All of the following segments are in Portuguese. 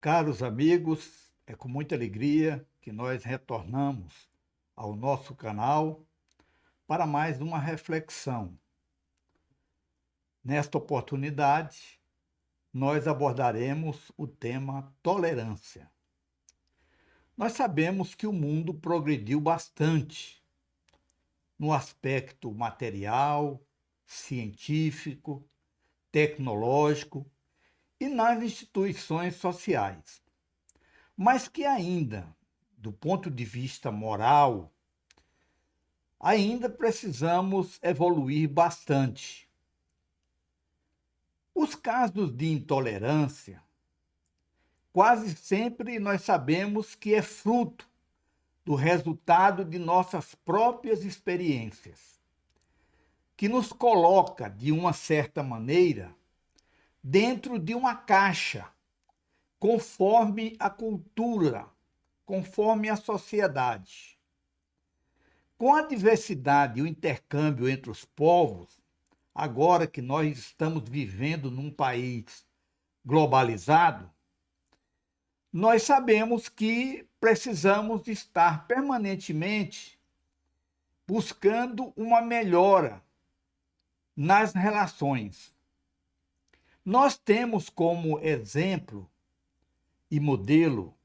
Caros amigos, é com muita alegria que nós retornamos ao nosso canal para mais uma reflexão. Nesta oportunidade, nós abordaremos o tema tolerância. Nós sabemos que o mundo progrediu bastante no aspecto material, científico, tecnológico e nas instituições sociais, mas que ainda, do ponto de vista moral, ainda precisamos evoluir bastante. Os casos de intolerância, quase sempre nós sabemos que é fruto do resultado de nossas próprias experiências, que nos coloca, de uma certa maneira, dentro de uma caixa, conforme a cultura, conforme a sociedade. Com a diversidade e o intercâmbio entre os povos, agora que nós estamos vivendo num país globalizado, nós sabemos que precisamos estar permanentemente buscando uma melhora nas relações. Nós temos como exemplo e modelo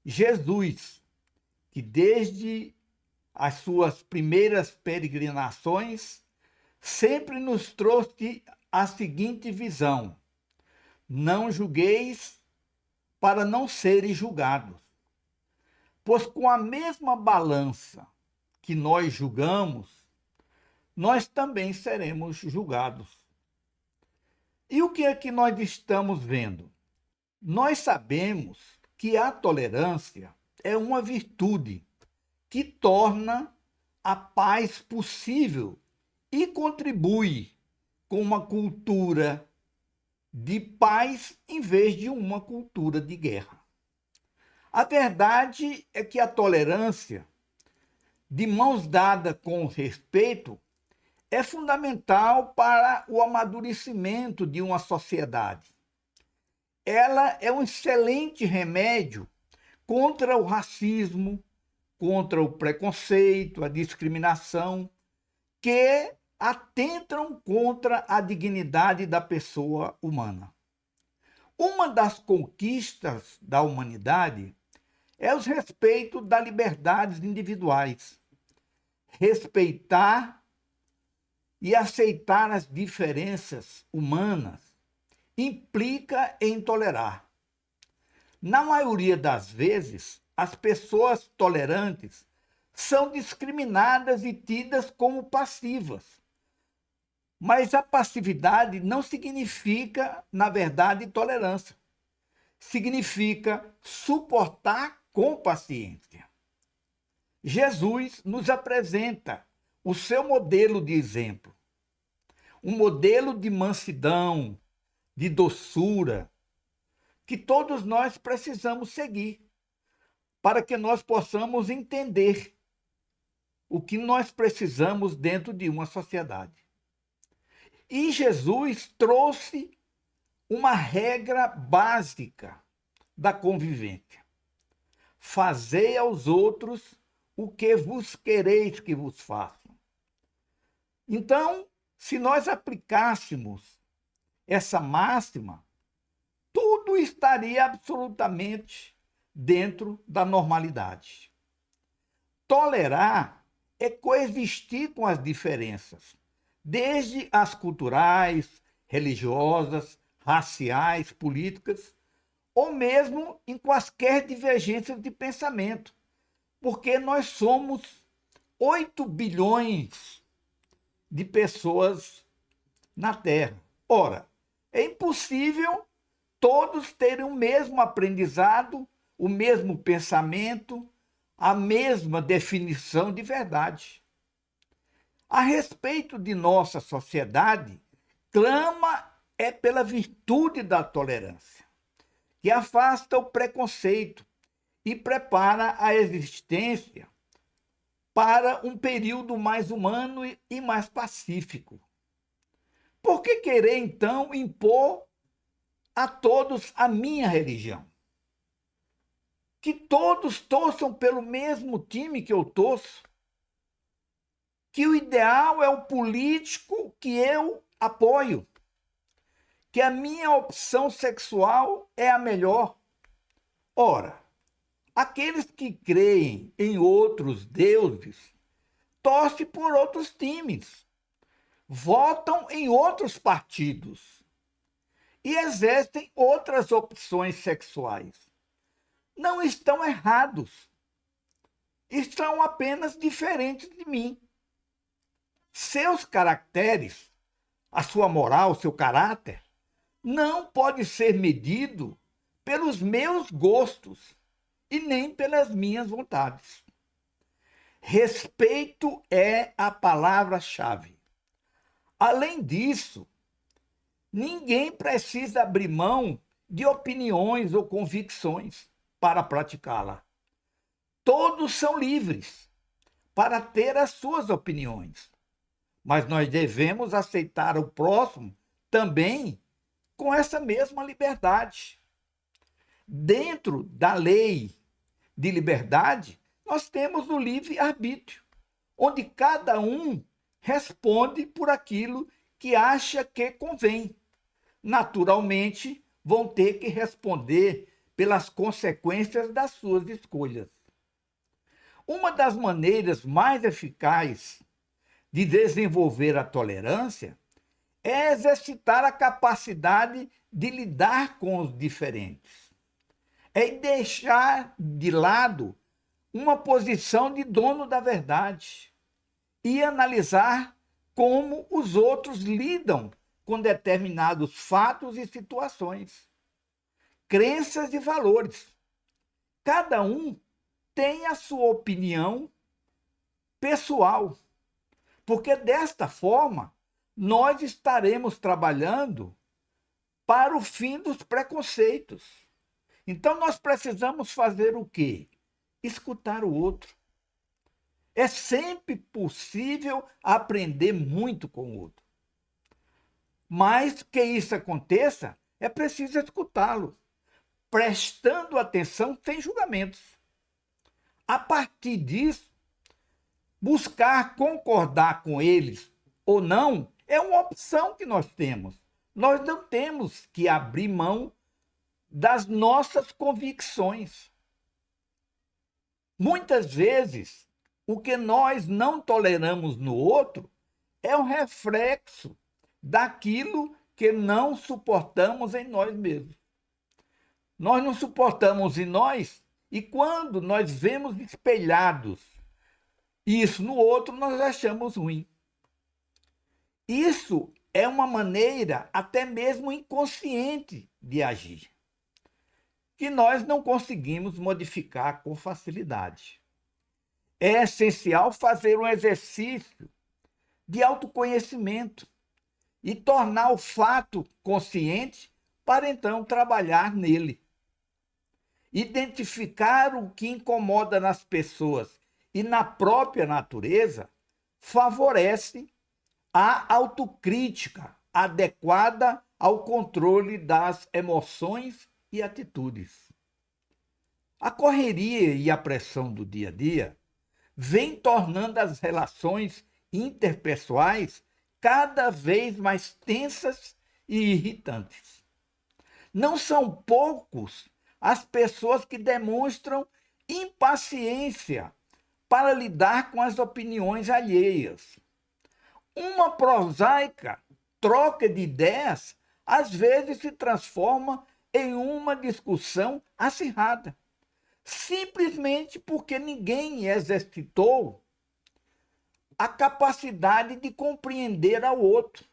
Jesus, que desde as suas primeiras peregrinações sempre nos trouxe a seguinte visão: não julgueis para não serem julgados, pois com a mesma balança que nós julgamos, nós também seremos julgados. E o que é que nós estamos vendo? Nós sabemos que a tolerância é uma virtude que torna a paz possível e contribui com uma cultura de paz em vez de uma cultura de guerra. A verdade é que a tolerância, de mãos dadas com o respeito, é fundamental para o amadurecimento de uma sociedade. Ela é um excelente remédio contra o racismo, contra o preconceito, a discriminação, que atentam contra a dignidade da pessoa humana. Uma das conquistas da humanidade é o respeito das liberdades individuais. Respeitar e aceitar as diferenças humanas implica em tolerar. Na maioria das vezes, as pessoas tolerantes são discriminadas e tidas como passivas. Mas a passividade não significa, na verdade, tolerância. Significa suportar com paciência. Jesus nos apresenta o seu modelo de exemplo, um modelo de mansidão, de doçura, que todos nós precisamos seguir, para que nós possamos entender o que nós precisamos dentro de uma sociedade. E Jesus trouxe uma regra básica da convivência: fazei aos outros o que vos quereis que vos façam. Então, se nós aplicássemos essa máxima, tudo estaria absolutamente dentro da normalidade. Tolerar é coexistir com as diferenças, desde as culturais, religiosas, raciais, políticas, ou mesmo em quaisquer divergências de pensamento, porque nós somos 8 bilhões de pessoas na Terra. Ora, é impossível todos terem o mesmo aprendizado, o mesmo pensamento, a mesma definição de verdade. A respeito de nossa sociedade, clama pela virtude da tolerância, que afasta o preconceito e prepara a existência para um período mais humano e mais pacífico. Por que querer, então, impor a todos a minha religião? que todos torçam pelo mesmo time que eu torço, que o ideal é o político que eu apoio, que a minha opção sexual é a melhor. Ora, aqueles que creem em outros deuses torcem por outros times, votam em outros partidos e exercem outras opções sexuais. Não estão errados, estão apenas diferentes de mim. Seus caracteres, a sua moral, seu caráter, não pode ser medido pelos meus gostos e nem pelas minhas vontades. Respeito é a palavra-chave. Além disso, ninguém precisa abrir mão de opiniões ou convicções para praticá-la. Todos são livres para ter as suas opiniões, mas nós devemos aceitar o próximo também com essa mesma liberdade. Dentro da lei de liberdade, nós temos o livre-arbítrio, onde cada um responde por aquilo que acha que convém. Naturalmente, vão ter que responder pelas consequências das suas escolhas. Uma das maneiras mais eficazes de desenvolver a tolerância é exercitar a capacidade de lidar com os diferentes. É deixar de lado uma posição de dono da verdade e analisar como os outros lidam com determinados fatos e situações, crenças e valores. Cada um tem a sua opinião pessoal, porque desta forma nós estaremos trabalhando para o fim dos preconceitos. Então nós precisamos fazer o quê? Escutar o outro. É sempre possível aprender muito com o outro. Mas que isso aconteça, é preciso escutá-lo, prestando atenção sem julgamentos. A partir disso, buscar concordar com eles ou não é uma opção que nós temos. Nós não temos que abrir mão das nossas convicções. Muitas vezes, o que nós não toleramos no outro é um reflexo daquilo que não suportamos em nós mesmos. Nós não suportamos em nós, e quando nós vemos espelhados isso no outro, nós achamos ruim. Isso é uma maneira até mesmo inconsciente de agir, que nós não conseguimos modificar com facilidade. É essencial fazer um exercício de autoconhecimento e tornar o fato consciente para então trabalhar nele. Identificar o que incomoda nas pessoas e na própria natureza favorece a autocrítica adequada ao controle das emoções e atitudes. A correria e a pressão do dia a dia vem tornando as relações interpessoais cada vez mais tensas e irritantes. Não são poucos as pessoas que demonstram impaciência para lidar com as opiniões alheias. Uma prosaica troca de ideias às vezes se transforma em uma discussão acirrada, simplesmente porque ninguém exercitou a capacidade de compreender ao outro.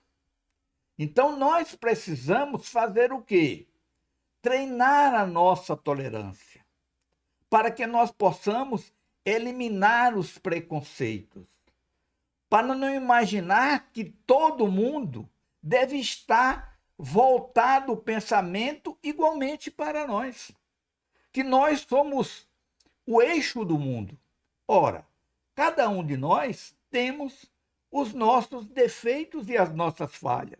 Então nós precisamos fazer o quê? Treinar a nossa tolerância, para que nós possamos eliminar os preconceitos, para não imaginar que todo mundo deve estar voltado o pensamento igualmente para nós, que nós somos o eixo do mundo. Ora, cada um de nós temos os nossos defeitos e as nossas falhas,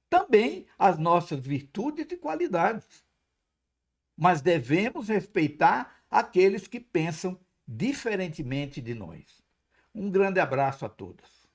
também as nossas virtudes e qualidades. mas devemos respeitar aqueles que pensam diferentemente de nós. Um grande abraço a todos.